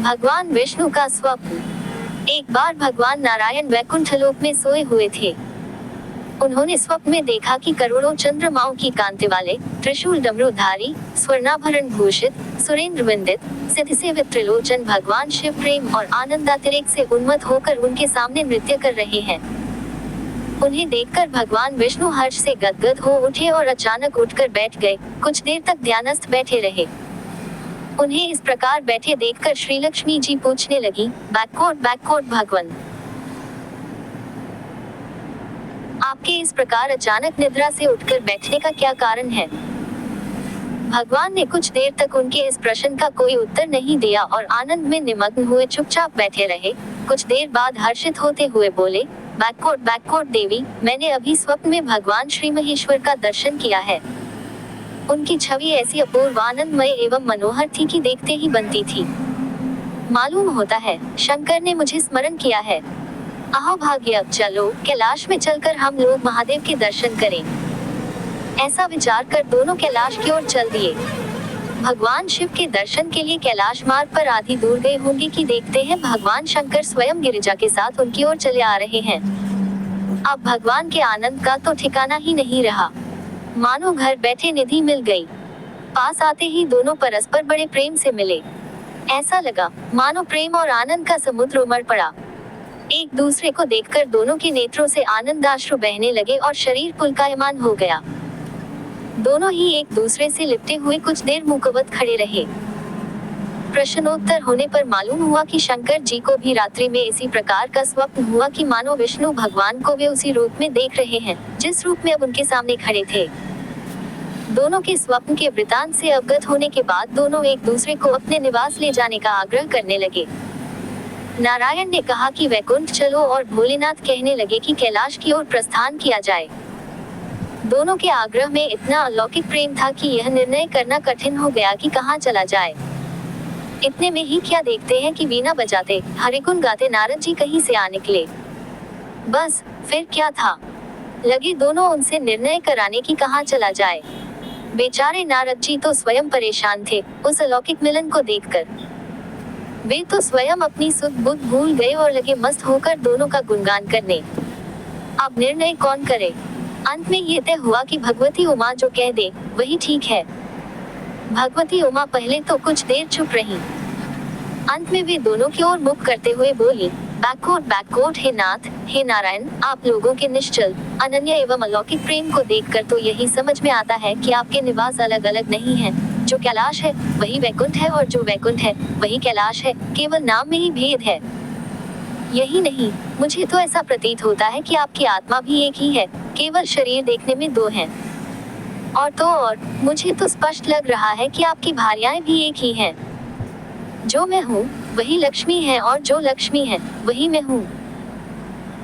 भगवान विष्णु का स्वप्न। एक बार भगवान नारायण वैकुंठ लोक में सोए हुए थे। उन्होंने स्वप्न में देखा कि करोड़ों चंद्रमाओं की कांति वाले, त्रिशूल डमरूधारी, स्वर्णाभरण भूषित, सुरेंद्र वंदित, सिद्धि सेवित त्रिलोचन भगवान शिव प्रेम और आनंदातिरेक से उन्मत्त होकर उनके सामने नृत्य कर रहे हैं। उन्हें देखकर भगवान विष्णु हर्ष से गदगद हो उठे और अचानक उठकर बैठ गए। कुछ देर तक ध्यानस्थ बैठे रहे। उन्हें इस प्रकार बैठे देखकर श्री लक्ष्मी जी पूछने लगी, बैककोट भगवान, आपके इस प्रकार अचानक निद्रा से उठकर बैठने का क्या कारण है? भगवान ने कुछ देर तक उनके इस प्रश्न का कोई उत्तर नहीं दिया और आनंद में निमग्न हुए चुपचाप बैठे रहे। कुछ देर बाद हर्षित होते हुए बोले, बैककोट देवी, मैंने अभी स्वप्न में भगवान श्री महेश्वर का दर्शन किया है। उनकी छवि ऐसी अपूर्व, आनंदमय एवं मनोहर थी कि देखते ही बनती थी। मालूम होता है शंकर ने मुझे स्मरण किया है। अहो भाग्य, चलो कैलाश में चलकर हम लोग महादेव के दर्शन करें। ऐसा विचार कर दोनों कैलाश की ओर चल दिए। भगवान शिव के दर्शन के लिए कैलाश मार्ग पर आधी दूर गए होंगे कि देखते हैं भगवान शंकर स्वयं गिरिजा के साथ उनकी ओर चले आ रहे हैं। अब भगवान के आनंद का तो ठिकाना ही नहीं रहा, मानो घर बैठे निधि मिल गई। पास आते ही दोनों परस्पर बड़े प्रेम से मिले। ऐसा लगा मानो प्रेम और आनंद का समुद्र उमड़ पड़ा। एक दूसरे को देखकर दोनों के नेत्रों से आनंदाश्रु बहने लगे और शरीर पुलकायमान हो गया। दोनों ही एक दूसरे से लिपटे हुए कुछ देर मुकव्वत खड़े रहे। प्रश्नोत्तर होने पर मालूम हुआ कि शंकर जी को भी रात्रि में इसी प्रकार का स्वप्न हुआ कि मानो विष्णु भगवान को वे उसी रूप में देख रहे हैं जिस रूप में अब उनके सामने खड़े थे। दोनों के स्वप्न के वृतांत से अवगत होने के बाद दोनों एक दूसरे को अपने निवास ले जाने का आग्रह करने लगे। नारायण ने कहा कि वैकुंठ चलो और भोलेनाथ कहने लगे कि कैलाश की ओर प्रस्थान किया जाए। दोनों के आग्रह में इतना अलौकिक प्रेम था कि यह निर्णय करना कठिन हो गया कि कहाँ चला जाए। इतने में ही क्या देखते हैं कि वीणा बजाते, हरिगुण गाते नारद जी कहीं से आ निकले। बस फिर क्या था, लगे दोनों उनसे निर्णय कराने की कहाँ चला जाए। बेचारे नारद जी तो स्वयं परेशान थे उस अलौकिक मिलन को देखकर। वे तो स्वयं अपनी सुध बुध भूल गए और लगे मस्त होकर दोनों का गुणगान करने। अब निर्णय कौन करे? अंत में ये तय हुआ कि भगवती उमा जो कह दे वही ठीक है। भगवती उमा पहले तो कुछ देर चुप रही, अंत में वे दोनों की ओर मुख करते हुए बोली, बैककोट हे नाथ, हे नारायण, आप लोगों के निश्चल, अनन्य एवं अलौकिक प्रेम को देखकर तो यही समझ में आता है कि आपके निवास अलग अलग नहीं हैं। जो कैलाश है वही वैकुंठ है और जो वैकुंठ है वही कैलाश है, केवल नाम में ही भेद है। यही नहीं, मुझे तो ऐसा प्रतीत होता है कि आपकी आत्मा भी एक ही है, केवल शरीर देखने में दो हैं। और मुझे तो स्पष्ट लग रहा है कि आपकी भार्याएं भी एक ही हैं। जो मैं हूँ वही लक्ष्मी है और जो लक्ष्मी है वही मैं हूँ।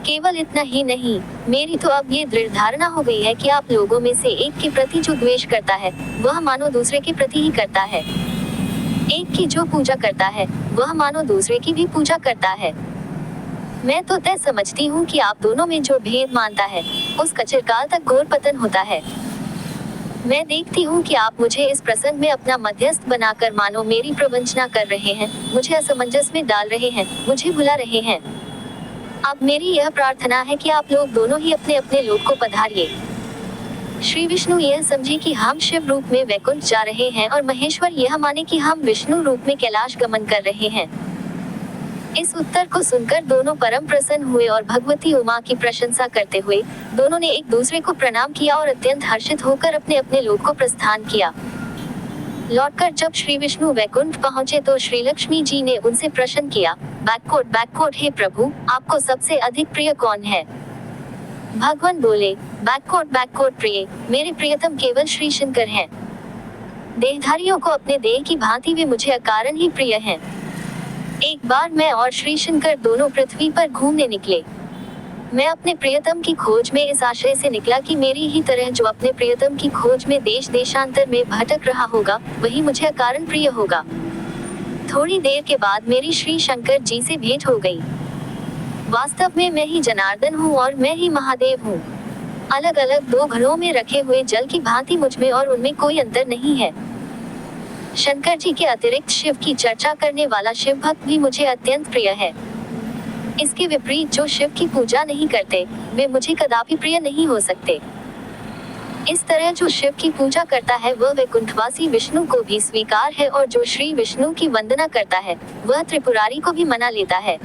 केवल इतना ही नहीं, मेरी तो अब ये दृढ़ धारणा हो गई है कि आप लोगों में से एक के प्रति जो द्वेष करता है वह मानो दूसरे के प्रति ही करता है। एक की जो पूजा करता है वह मानो दूसरे की भी पूजा करता है। मैं तो तय समझती हूँ कि आप दोनों में जो भेद मानता है उसका चिरकाल तक घोर पतन होता है। मैं देखती हूँ कि आप मुझे इस प्रसंग में अपना मध्यस्थ बनाकर मानो मेरी प्रवंचना कर रहे हैं, मुझे असमंजस में डाल रहे हैं, मुझे भुला रहे हैं। अब मेरी यह प्रार्थना है कि आप लोग दोनों ही अपने अपने लोक को पधारिए। श्री विष्णु यह समझे कि हम शिव रूप में वैकुंठ जा रहे हैं और महेश्वर यह माने कि हम विष्णु रूप में कैलाश गमन कर रहे हैं। इस उत्तर को सुनकर दोनों परम प्रसन्न हुए और भगवती उमा की प्रशंसा करते हुए दोनों ने एक दूसरे को प्रणाम किया और अत्यंत हर्षित होकर अपने अपने लोक को प्रस्थान किया। लौटकर जब श्री विष्णु वैकुंठ पहुंचे तो श्री लक्ष्मी जी ने उनसे प्रश्न किया, बैककोट हे प्रभु, आपको सबसे अधिक प्रिय कौन है? भगवान बोले, बैककोट प्रिय, मेरे प्रियतम केवल श्री शंकर हैं। देहधारियों को अपने देह की भांति वे मुझे अकारण ही प्रिय हैं। एक बार मैं और श्री शंकर दोनों पृथ्वी पर घूमने निकले। मैं अपने प्रियतम की खोज में इस आशय से निकला कि मेरी ही तरह जो अपने प्रियतम की खोज में देश देशांतर में भटक रहा होगा वही मुझे अकारण प्रिय होगा। थोड़ी देर के बाद मेरी श्री शंकर जी से भेंट हो गई। वास्तव में मैं ही जनार्दन हूँ और मैं ही महादेव हूँ। अलग अलग दो घड़ों में रखे हुए जल की भांति मुझमें और उनमें कोई अंतर नहीं है। शंकर जी के अतिरिक्त शिव की चर्चा करने वाला शिव भक्त भी मुझे अत्यंत प्रिय है। इसके विपरीत जो शिव की पूजा नहीं करते, वे मुझे कदापि प्रिय नहीं हो सकते। इस तरह जो शिव की पूजा करता है वह वैकुंठवासी विष्णु को भी स्वीकार है, और जो श्री विष्णु की वंदना करता है वह त्रिपुरारी को भी मना लेता है।